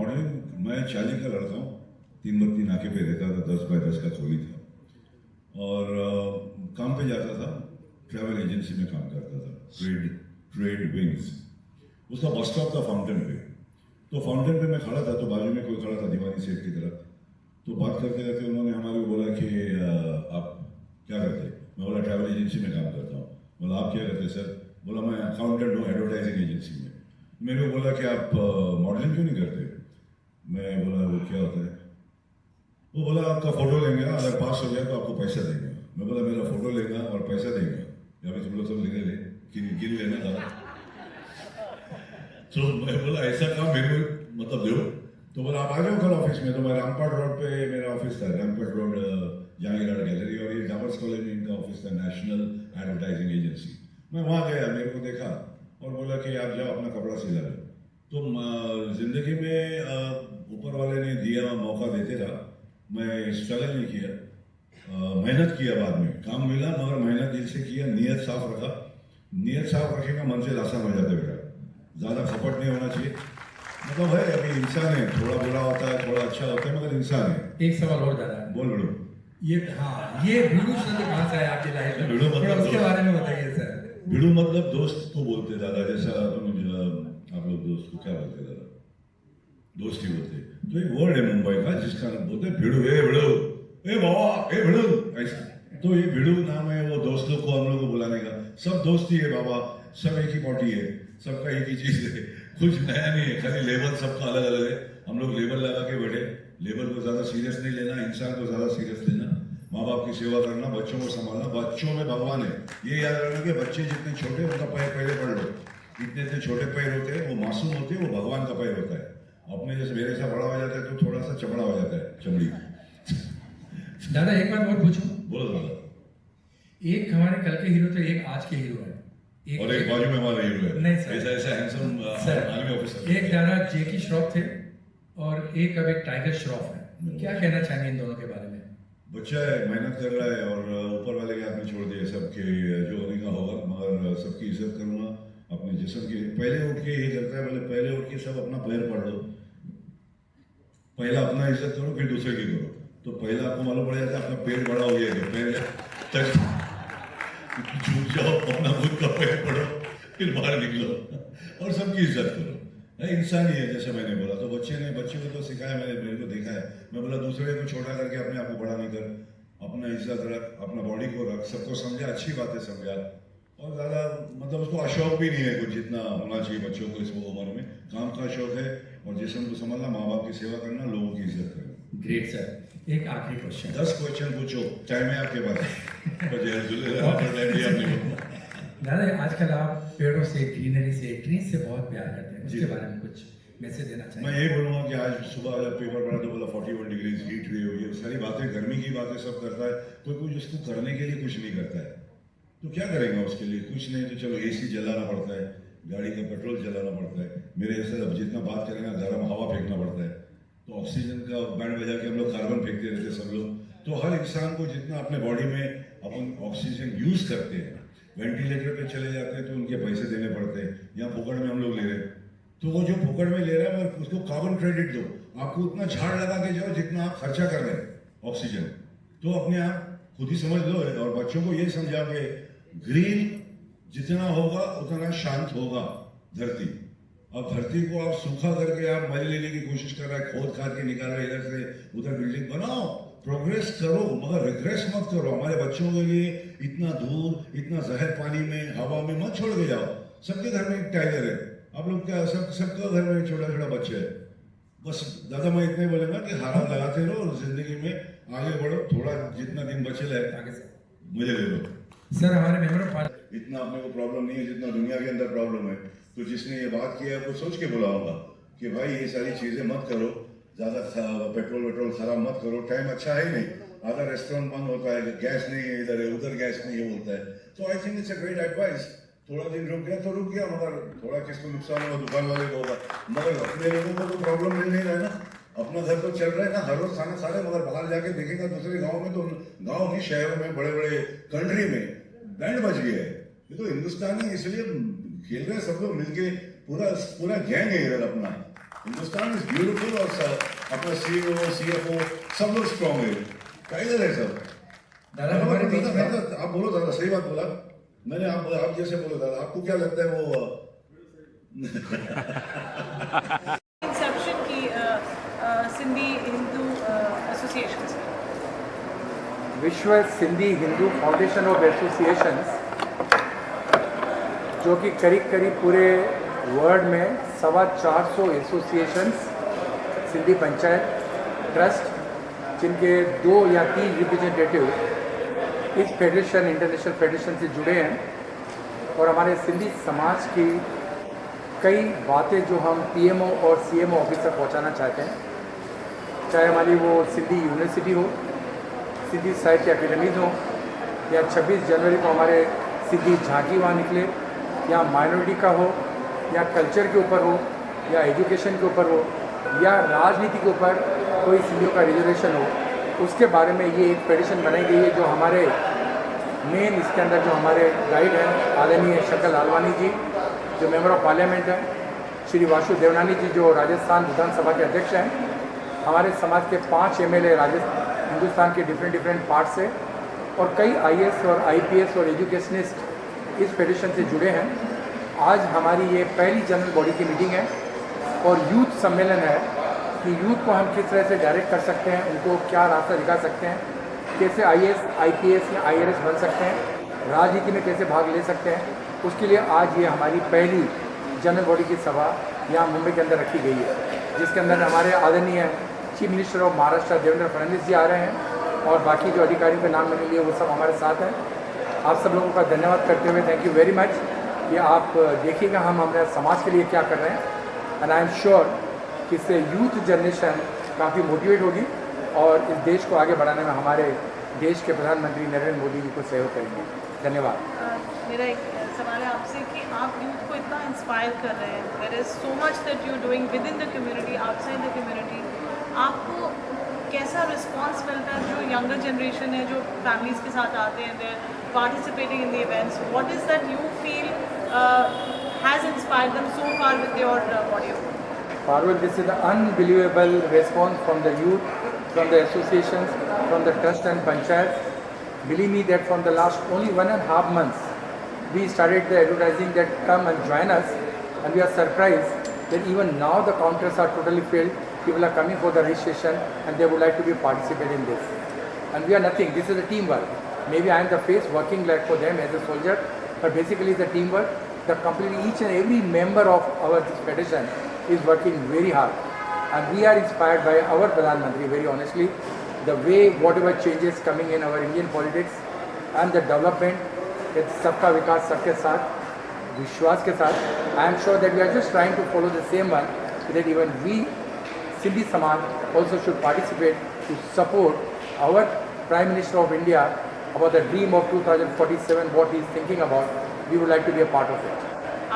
Modelling मैं 40 का लड़का हूँ, 3 बत्ती नाके पे रहता था, 10 बाय 10 का खोली था और काम पे जाता था, ट्रैवल एजेंसी में काम करता था, ट्रेड विंग्स। उसका बस स्टॉप था फाउंटेन पे, तो फाउंटेन पे मैं खड़ा था तो बाजू में कोई खड़ा था दीवानी सेठ की तरफ। तो बात करते करते उन्होंने हमारे को बोला कि आप क्या करते? मैं बोला ट्रैवल एजेंसी में काम करता हूँ। बोला आप क्या करते सर? बोला मैं अकाउंटेंट हूँ एडवर्टाइजिंग एजेंसी में। मैंने को बोला कि आप मॉडलिंग क्यों नहीं करते? मैं बोला वो क्या होता है? वो बोला आपका फोटो लेंगे, अगर पास हो गया तो आपको पैसा देंगे। मैं बोला मेरा फोटो लेगा और पैसा देंगे, या फिर तुम लोग सब लेने ले गिन लेना था। तो मैं बोला ऐसा काम मेरे को मतलब दो। तो बोला आप आ जाओ कल ऑफिस में। तो मैं रामपाट रोड पे मेरा ऑफिस था, रामपाट रोड जहांगीर गैलरी, और ये डाबर्स कॉलेज में इनका ऑफिस था, नेशनल एडवर्टाइजिंग एजेंसी। मैं वहाँ गया, मेरे को देखा और बोला कि आप जाओ अपना कपड़ा सिला लो। तो जिंदगी में ऊपर वाले ने दिया मौका देते रहा, मैं स्ट्रगल नहीं किया, मेहनत किया। बाद में काम मिला मगर मेहनत दिल से किया, नीयत साफ रखा। नीयत साफ रखेगा मंजिल आसान हो जाता है बेटा, ज़्यादा खपट नहीं होना चाहिए। मतलब है अभी इंसान है, थोड़ा बुरा होता है थोड़ा अच्छा होता है मगर इंसान है। एक सवाल और दादा, बोल भिड़ू। ये ये भिड़ू शब्द कहाँ से आया आपकी लाइफ में? भिड़ू मतलब उसके बारे में बताइए सर। भिड़ू मतलब दोस्त को बोलते दादा, जैसा आप लोग दोस्त को क्या बोलते दादा? दोस्त ही बोलते। तो एक वर्ड है मुंबई का जिसका बोलते भिड़ू, ए भिड़ू, ए बाबा, ए भिड़ू, ऐसा। तो ये भिड़ू नाम है वो दोस्त लोग को, हम लोग को बुलाने का। सब दोस्त ही है बाबा, सब एक ही पार्टी है, सबका एक ही चीज है, कुछ नया नहीं है, खाली लेवल सबका अलग अलग है। हम लोग लेवल लगा के बैठे, लेवल को ज्यादा सीरियस नहीं लेना, इंसान को ज्यादा सीरियस लेना, माँ बाप की सेवा करना, बच्चों को संभालना। बच्चों में भगवान है, ये याद रखना कि बच्चे जितने छोटे उनका पैर पहले पढ़ लो। इतने इतने छोटे पैर होते हैं, वो मासूम होते हैं, वो भगवान का पैर होता है। अपने जैसे मेरे से बड़ा हो जाता है तो थोड़ा सा चमड़ा हो जाता है, चमड़ी। दादा एक बात और पूछूं? बोलो दादा। एक हमारे कल के हीरो थे, एक आज के हीरो है, और एक बाजू में हमारा हीरो है। नहीं सर, ऐसा ऐसा हैंडसम आर्मी ऑफिसर। एक दादा जेकी श्रॉफ थे और एक अब एक टाइगर श्रॉफ है। क्या कहना चाहेंगे इन दोनों के बारे में? बच्चा है, मेहनत कर रहा है और ऊपर वाले के हाथ में छोड़ दिए सबके, जो होने का होगा। मगर सबकी इज्जत करूंगा, अपने जिस्म की। पहले उठ के ये करता है, बोले पहले उठ के सब अपना पैर पढ़ लो, पहला अपना इज्जत करो फिर दूसरे की करो। तो पहला आपको मालूम पड़ जाता है अपना पेट बड़ा हो गया, पैर तक झूठ जाओ, अपना खुद का पैर पढ़ो, फिर बाहर निकलो और सबकी इज्जत करो। इंसान ही है जैसे मैंने बोला। तो बच्चे को तो सिखाया मैंने, मेरे को देखा है। मैं बोला दूसरे को छोटा करके अपने आप को बड़ा नहीं कर, अपना इज्जत रख, अपना बॉडी को रख, सबको समझा, अच्छी बातें समझा। और ज़्यादा मतलब उसको अशौक भी नहीं है कुछ, जितना होना चाहिए बच्चों को इस उम्र में। काम का शौक है और जिस्म को संभालना, माँ बाप की सेवा करना, लोगों की इज्जत करना। Great sir. एक आखिरी क्वेश्चन। 10 क्वेश्चन पूछो, टाइम है आपके पास। दादा आजकल आप पेड़ों से, ग्रीनरी से, ट्रीज से बहुत प्यार करते हैं, उसके बारे में कुछ मैसेज देना चाहिए? मैं यही बोलूँगा कि आज सुबह जब पेपर पढ़ा तो बोला 41 डिग्री हीट वेव, ये सारी बातें, गर्मी की बातें सब करता है। कोई कुछ उसको करने के लिए कुछ नहीं करता है, तो क्या करेंगे उसके लिए? कुछ नहीं तो चलो एसी जलाना पड़ता है, गाड़ी का पेट्रोल जलाना पड़ता है। मेरे जैसे अब जितना बात करेंगे गर्म हवा फेंकना पड़ता है, तो ऑक्सीजन का बैंड बजा के हम लोग कार्बन फेंकते रहते सब लोग। तो हर इंसान को जितना अपने बॉडी में अपन ऑक्सीजन यूज करते हैं, वेंटिलेटर पे चले जाते हैं तो उनके पैसे देने पड़ते हैं, यहाँ फुकड़ में हम लोग ले रहे हैं। तो वो जो फुकड़ में ले रहा है मगर उसको कार्बन क्रेडिट दो, आपको उतना झाड़ लगा के जाओ जितना आप खर्चा कर रहे हैं ऑक्सीजन। तो अपने आप खुद ही समझ लो। और बच्चों को ये समझा के ग्रीन जितना होगा उतना शांत होगा धरती। अब धरती को आप सूखा करके आप मजे लेने की कोशिश कर रहा है, खोद खाद के निकाल रहे, इधर से उधर बिल्डिंग बनाओ, प्रोग्रेस करो मगर रिग्रेस मत करो। हमारे बच्चों के लिए इतना दूर, इतना जहर पानी में, हवा में मत छोड़ के जाओ। सबके घर में एक टाइगर है, आप लोग क्या सबका घर में छोटा छोटा बच्चा है। बस दादा मैं इतना ही बोलूंगा कि हारा लगाते रहो और जिंदगी में आगे बढ़ो। थोड़ा जितना दिन बचे है आगे से मुझे ले लो सर। हमारे मेंबर ऑफ इतना अपने को प्रॉब्लम नहीं है जितना दुनिया के अंदर प्रॉब्लम है। तो जिसने ये बात किया है वो सोच के बोला होगा कि भाई ये सारी चीजें मत करो, ज्यादा पेट्रोल खराब मत करो। टाइम अच्छा है नहीं, आधा रेस्टोरेंट बंद होता है, गैस नहीं है, इधर है उधर गैस नहीं है बोलता है। तो I think it's a great advice. थोड़ा दिन रुक गया तो रुक गया, मगर थोड़ा किसको नुकसान होगा? दुकान वाले को होगा, मगर अपने लोगों को तो प्रॉब्लम नहीं रहा है ना। अपना घर तो चल रहा है ना, हर रोज खाना खा रहे, मगर बाहर जाके देखेगा दूसरे गांव में, तो गांव की शहरों में, बड़े बड़े कंट्री में बैंड बज गया है। ये तो हिंदुस्तानी इसलिए खेल रहे हैं सब लोग मिलके, पूरा गैंग है इधर अपना। हिंदुस्तान इज ब्यूटीफुल और अपना सीईओ सीएफओ सब लोग स्ट्रॉन्ग है। क्या इधर है सब? दादा हमारे बीच में आप बोलो दादा, सही बात बोला मैंने। आप जैसे बोलो दादा, आपको क्या लगता है वो इंसेप्शन की सिंधी हिंदू एसोसिएशन से? विश्व Sindhi Hindu foundation of associations, जो कि करीब करीब पूरे वर्ल्ड में 450 एसोसिएशंस, सिंधी पंचायत ट्रस्ट, जिनके 2 या 3 रिप्रेजेंटेटिव इस फेडरेशन, इंटरनेशनल फेडरेशन से जुड़े हैं। और हमारे सिंधी समाज की कई बातें जो हम पीएमओ और सीएमओ ऑफिस तक पहुंचाना चाहते हैं, चाहे हमारी वो सिंधी यूनिवर्सिटी हो, सिंधी साहित्य अकेडमीज हो, या 26 जनवरी को हमारे सिंधी झांकी वहाँ निकले, या माइनॉरिटी का हो, या कल्चर के ऊपर हो, या एजुकेशन के ऊपर हो, या राजनीति के ऊपर कोई सिंधियों का रिजर्वेशन हो, उसके बारे में ये एक फेडरेशन बनाई गई है। जो हमारे मेन इसके अंदर जो हमारे गाइड हैं आदरणीय शंकर लालवानी जी, जो मेंबर ऑफ पार्लियामेंट हैं, श्री वासु देवनानी जी जो राजस्थान विधानसभा के अध्यक्ष हैं, हमारे समाज के 5 एमएलए हिंदुस्तान के डिफरेंट पार्ट से, और कई आईएएस और आईपीएस और एजुकेशनिस्ट इस फेडरेशन से जुड़े हैं। आज हमारी ये पहली जनरल बॉडी की मीटिंग है और यूथ सम्मेलन है कि यूथ को हम किस तरह से डायरेक्ट कर सकते हैं, उनको क्या रास्ता दिखा सकते हैं, कैसे आईएएस आईपीएस या आईआरएस बन सकते हैं, राजनीति में कैसे भाग ले सकते हैं। उसके लिए आज ये हमारी पहली जनरल बॉडी की सभा यहाँ मुंबई के अंदर रखी गई है, जिसके अंदर हमारे आदरणीय chief minister of Maharashtra Devendra Fadnavis ji आ रहे हैं, और बाकी जो अधिकारियों के नाम मैंने लिए वो सब हमारे साथ हैं। आप सब लोगों का धन्यवाद करते हुए थैंक यू वेरी मच। ये आप देखिएगा हम हमारे समाज के लिए क्या कर रहे हैं, एंड आई एम श्योर कि इससे यूथ जनरेशन काफ़ी मोटिवेट होगी और इस देश को आगे बढ़ाने में हमारे देश के प्रधानमंत्री नरेंद्र मोदी जी को सहयोग करेंगे। धन्यवाद। मेरा एक सवाल है आपसे कि आप यूथ को इतना इंस्पायर कर रहे हैं, there is so much that you doing within the community, outside the community, आपको कैसा रिस्पांस मिलता है? जो यंगर जनरेशन है, जो फैमिलीज के साथ आते हैं, they participating in the events, what is that you feel has inspired them so far with your body of work? Parul, this is an unbelievable response from the youth, from the associations, from the trust and panchayat. Believe me that from the last only 1.5 months, we started the advertising that come and join us, and we are surprised that even now the counters are totally filled. People are coming for the registration and they would like to be participate in this. And we are nothing. This is a teamwork. Maybe I am the face working like for them as a soldier, but basically it's a teamwork. The completely each and every member of our federation is working very hard, and we are inspired by our Pradhan Mantri, very honestly, the way whatever changes coming in our Indian politics and the development, it's सबका विकास सबके साथ, विश्वास के साथ. I am sure that we are just trying to follow the same one, that even we Sindhi Samaj also should participate to support our Prime Minister of India about the dream of 2047, what he is thinking about. We would like to be a part of it.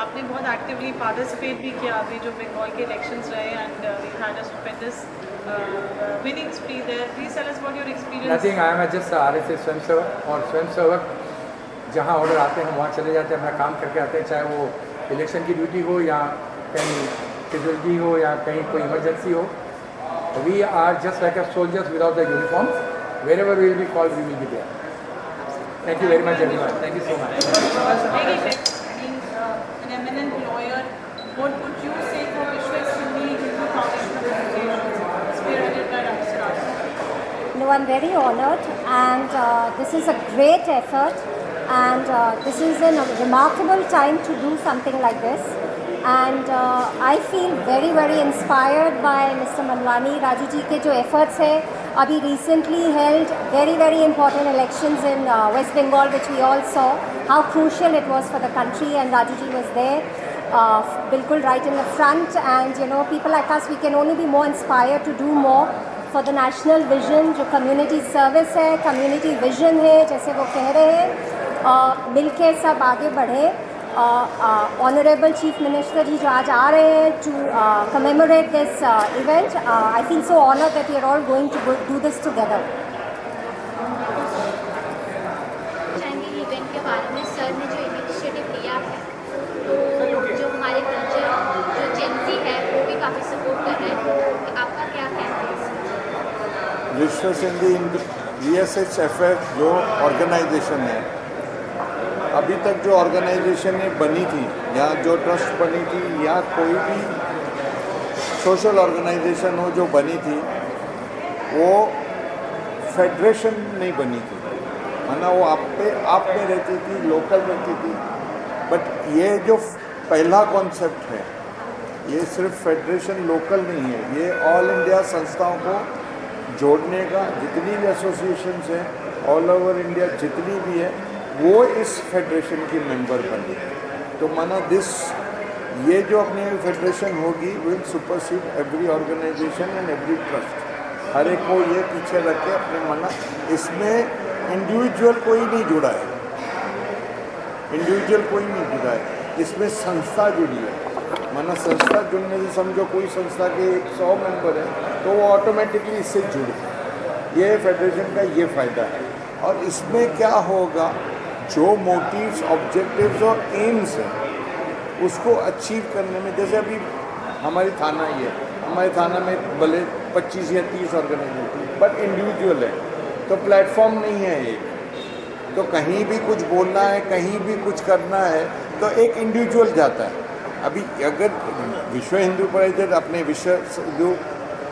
आपने बहुत actively participate भी किया अभी जो बंगाल के elections रहे, and we had a stupendous winning spree there. Please tell us about your experience. Nothing, I am just RSS swayamsevak, और स्वयंसेवक जहाँ ऑर्डर आते हैं वहाँ चले जाते हैं, अपना काम करके आते हैं, चाहे वो इलेक्शन की ड्यूटी हो या कहीं कैजुअलिटी हो या कहीं कोई इमरजेंसी हो. We are just like a soldiers without the uniforms. wherever we will be called, we will be there. Thank you very much, everyone. Thank you so much. Being an eminent lawyer, what would you say for Vishwa Sindhi Hindu Foundation of Education, spearheaded by Dr. Raj? No, I'm very honored, and this is a great effort, and this is a remarkable time to do something like this. And I feel very, very inspired by Mr. Manwani, Raju ji के जो efforts है. अभी recently held very, very important elections in West Bengal, which we all saw how crucial it was for the country, and Raju ji was there, बिल्कुल right in the front. And you know, people like us, we can only be more inspired to do more for the national vision, जो community service है, community vision है, जैसे वो कह रहे हैं, मिलके सब आगे बढ़े. Honorable Chief Minister ji जो आज आ रहे हैं to commemorate this event, I feel so honored that we are all going to do this together. Event के बारे में सर ने जो इनिशिएटिव लिया है, तो जो हमारे कल्चर जो जेनजी है वो भी काफ़ी सपोर्ट विश्व सिंधी VSHFF जो ऑर्गेनाइजेशन है, अभी तक जो ऑर्गेनाइजेशन बनी थी या जो ट्रस्ट बनी थी या कोई भी सोशल ऑर्गेनाइजेशन हो जो बनी थी, वो फेडरेशन नहीं बनी थी, माना वो आप में रहती थी, लोकल रहती थी। बट ये जो पहला कॉन्सेप्ट है, ये सिर्फ फेडरेशन लोकल नहीं है, ये ऑल इंडिया संस्थाओं को जोड़ने का, जितनी भी एसोसिएशंस हैं ऑल ओवर इंडिया जितनी भी है, वो इस फेडरेशन की मेंबर बनी। तो माना ये जो अपनी फेडरेशन होगी will supersede every organisation and every trust. हर एक को ये पीछे रख के अपने माना, इसमें इंडिविजुअल कोई नहीं जुड़ा है, इंडिविजुअल कोई नहीं जुड़ा है, इसमें संस्था जुड़ी है। माना संस्था जुड़ने से समझो कोई संस्था के 100 मेंबर हैं तो वो ऑटोमेटिकली इससे जुड़े। ये फेडरेशन का ये फ़ायदा है। और इसमें क्या होगा, जो मोटिव्स, ऑब्जेक्टिव्स और एम्स हैं उसको अचीव करने में, जैसे अभी हमारी थाना ही है, हमारे थाना में भले 25 या 30 ऑर्गेनाइजेशन बट इंडिविजुअल है, तो प्लेटफॉर्म नहीं है एक, तो कहीं भी कुछ बोलना है, कहीं भी कुछ करना है तो एक इंडिविजुअल जाता है। अभी अगर विश्व हिंदू परिषद अपने Vishwa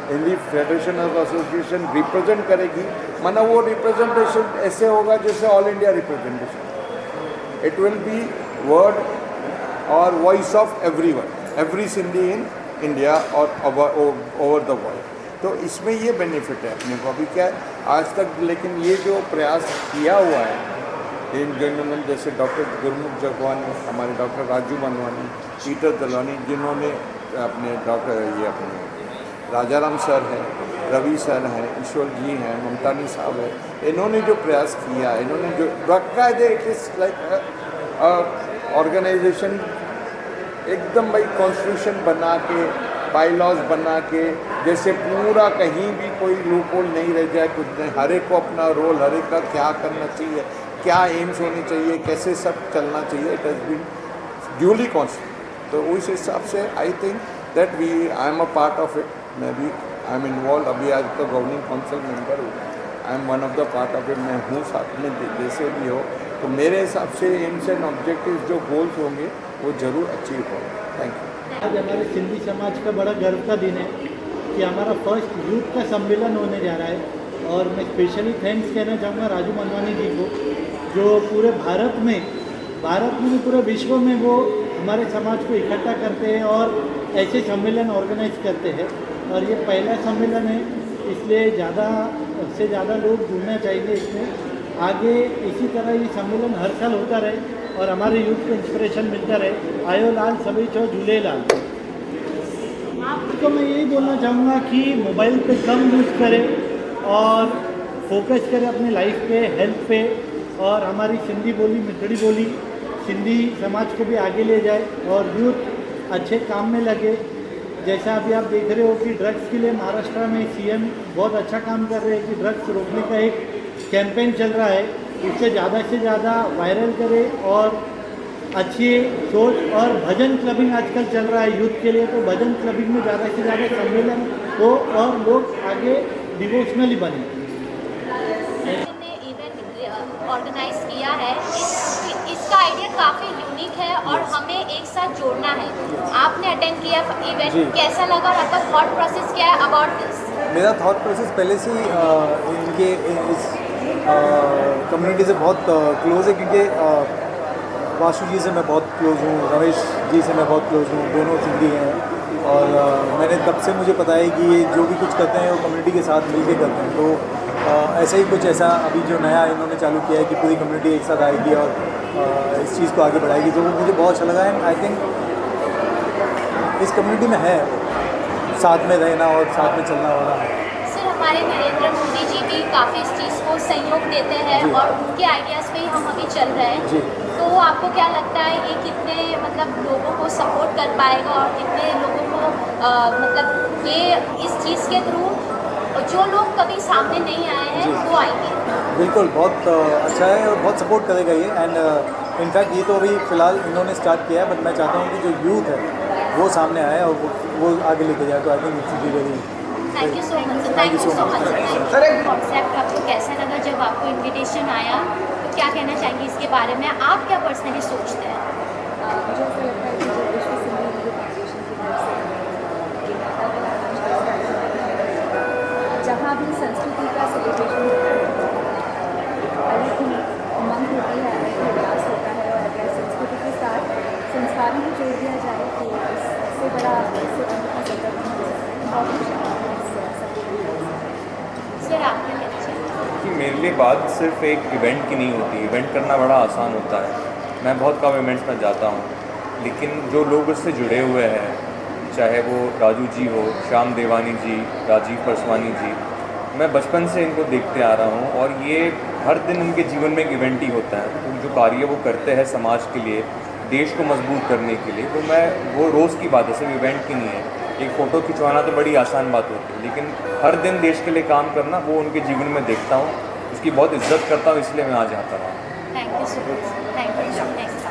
Hindi federation of association represent करेगी, माना वो रिप्रेजेंटेशन ऐसे होगा जैसे all India representation. It will be word और voice of every Sindhi in India और ओवर द वर्ल्ड। तो इसमें ये बेनिफिट है अपने को। अभी क्या है आज तक, लेकिन ये जो प्रयास किया हुआ है इन जनरल, जैसे डॉक्टर गुरमुख जगवानी, हमारे डॉक्टर राजू मनवानी, पीटर दलानी, जिन्होंने अपने अपने राजाराम सर हैं, रवि सर हैं, ईश्वर जी हैं, ममतानी साहब हैं, इन्होंने जो प्रयास किया, इन्होंने जो बाकायदे, इट इज़ लाइक ऑर्गेनाइजेशन एकदम भाई कॉन्स्टिट्यूशन बना के, बाईलॉज बना के, जैसे पूरा कहीं भी कोई लूप होल नहीं रह जाए, कुछ नहीं, हर एक को अपना रोल, हर एक का क्या करना चाहिए, क्या एम्स होने चाहिए, कैसे सब चलना चाहिए, it has been duly constitute. तो उस हिसाब से I think that I am a part of it. मैं भी आई एम इन्वॉल्व, अभी आज तो गवर्निंग काउंसिल मेंबर हूँ, I am one of the part of it, मैं हूँ साथ में, जैसे भी हो। तो मेरे हिसाब से एम्स एंड ऑब्जेक्टिव्स जो गोल्स होंगे वो ज़रूर अचीव होंगे। Thank you. आज हमारे सिंधी समाज का बड़ा गर्व का दिन है कि हमारा फर्स्ट यूथ का सम्मेलन होने जा रहा है। और मैं स्पेशली थैंक्स कहना चाहूँगा राजू मनवानी जी को, जो पूरे भारत में नहीं पूरे विश्व में वो हमारे समाज को इकट्ठा करते हैं और ऐसे सम्मेलन ऑर्गेनाइज करते हैं। और ये पहला सम्मेलन है, इसलिए ज़्यादा से ज़्यादा लोग जुड़ना चाहिए इसमें। आगे इसी तरह ये सम्मेलन हर साल होता रहे और हमारे यूथ को इंस्पिरेशन मिलता रहे। आयो लाल सभी छो झूलेलाल। आपको मैं यही बोलना चाहूँगा कि मोबाइल पे कम यूज़ करें और फोकस करें अपने लाइफ पे, हेल्थ पे, और हमारी सिंधी बोली, मिठड़ी बोली, सिंधी समाज को भी आगे ले जाए और यूथ अच्छे काम में लगे। जैसा अभी आप देख रहे हो कि ड्रग्स के लिए महाराष्ट्र में सीएम बहुत अच्छा काम कर रहे हैं कि ड्रग्स रोकने का एक कैंपेन चल रहा है, उससे ज़्यादा से ज़्यादा वायरल करें। और अच्छी सोच और भजन क्लबिंग आजकल चल रहा है यूथ के लिए, तो भजन क्लबिंग में ज़्यादा से ज़्यादा सम्मेलन हो और लोग आगे डिवोशनली बने। ऑर्गेनाइज किया है, इसका आइडिया काफ़ी यूनिक है और हमें एक साथ जोड़ना है। आपने अटेंड किया इवेंट, कैसा लगा और आपका थॉट प्रोसेस क्या है अबाउट दिस? मेरा थॉट प्रोसेस पहले से ही इनके इस कम्युनिटी से बहुत क्लोज है, क्योंकि वासु जी से मैं बहुत क्लोज हूँ, रमेश जी से मैं बहुत क्लोज हूँ, दोनों सिंधी हैं। और मैंने तब से मुझे पता है कि ये जो भी कुछ करते हैं वो कम्युनिटी के साथ मिलकर करते हैं। तो ऐसा ही कुछ ऐसा अभी जो नया इन्होंने चालू किया है कि पूरी कम्युनिटी एक साथ आएगी और इस चीज़ को आगे बढ़ाएगी, तो वो मुझे बहुत अच्छा लगा है। आई थिंक इस कम्युनिटी में है साथ में रहना और साथ में चलना वाला। सर, हमारे नरेंद्र मोदी जी भी काफ़ी इस चीज़ को सहयोग देते हैं और उनके आइडियाज़ पे ही हम अभी चल रहे हैं। तो आपको क्या लगता है ये कितने मतलब लोगों को सपोर्ट कर पाएगा और कितने लोगों को मतलब ये इस चीज़ के थ्रू जो लोग कभी सामने नहीं आए हैं वो आएंगे? बिल्कुल, बहुत अच्छा है और बहुत सपोर्ट करेगा ये। एंड इनफैक्ट ये तो अभी फ़िलहाल इन्होंने स्टार्ट किया है, बट मैं चाहता हूँ कि जो यूथ है वो सामने आए और वो आगे लेके जाए। तो I think it's very thank you so much sir, thank you so much sir. Concept आपको कैसा लगा जब आपको इनविटेशन आया, तो क्या कहना चाहेंगे इसके बारे में, आप क्या पर्सनली सोचते हैं? मुझे ऐसा लगता है कि जो विश्व सिंधी हिंदू फाउंडेशन की तरफ से ये नाटक जहाँ भी संस्कृति का सेलिब्रेशन होता है, अलग ही उमंग होती है, अलग ही उल्लास होता है, और अगर संस्कृति के साथ संस्कारों को जोड़ दिया जाए कि इससे बड़ा इससे अनूठा संदर्भ नहीं हो सकता। बहुत खुश है सर आप क्या कहना चाहेंगे? कि मेरे लिए बात सिर्फ एक इवेंट की नहीं होती। इवेंट करना बड़ा आसान होता है, मैं बहुत कम इवेंट्स में जाता हूँ, लेकिन जो लोग उससे जुड़े हुए हैं, चाहे वो राजू जी हो, श्याम देवानी जी, राजीव परसवानी जी, मैं बचपन से इनको देखते आ रहा हूँ और ये हर दिन उनके जीवन में एक इवेंट ही होता है। तो जो कार्य वो करते हैं समाज के लिए, देश को मजबूत करने के लिए, तो मैं वो रोज़ की बात है, सिर्फ इवेंट की नहीं है। एक फ़ोटो खिंचवाना तो बड़ी आसान बात होती है, लेकिन हर दिन देश के लिए काम करना वो उनके जीवन में देखता हूँ, उसकी बहुत इज्जत करता हूँ, इसलिए मैं आज आता रहा हूँ। Thank you so much, thank you. Next